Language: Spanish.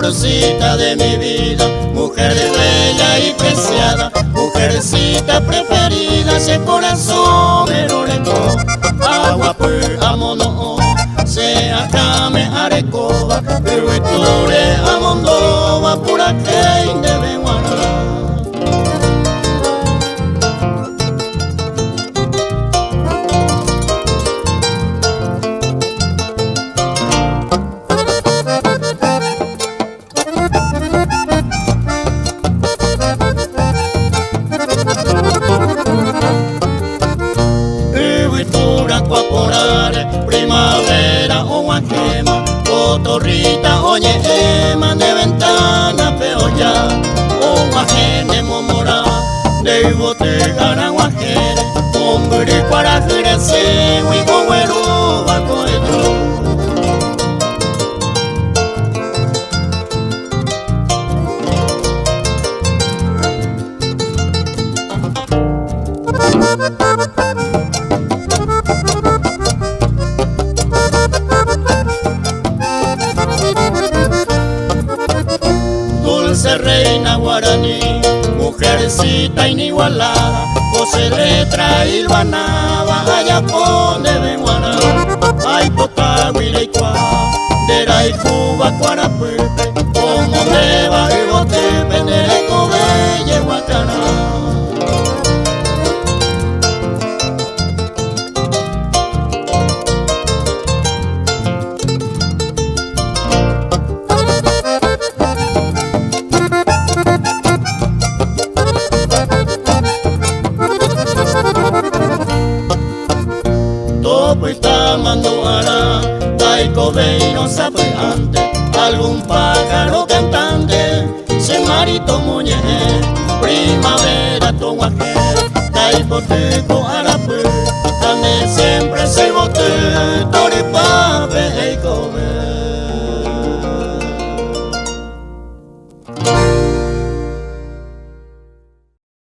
amorcita de mi vida, mujer bella y preciada, mujercita preferida, ese corazón me lo recó. Agua pues amono, se acame arecoba, pero estuve amondoba por aquel de Beguana. Primavera o guajema, cotorrita, oye, ema de ventana peoya, o guajene momora, de bote garaguajere, hombre para jerese, huigo güero, baco esto. Dulce reina guaraní, mujercita inigualada, pose letra hilvanaba, allá pone Beguana. Ay potagüileicua, deray cuba cuarapupe, como deba y bote, pendereco belle guacana. Pues tamanduara, taiko veino sapeante, algún pájaro cantante, se marito muñe, primavera toguaje, taipo teco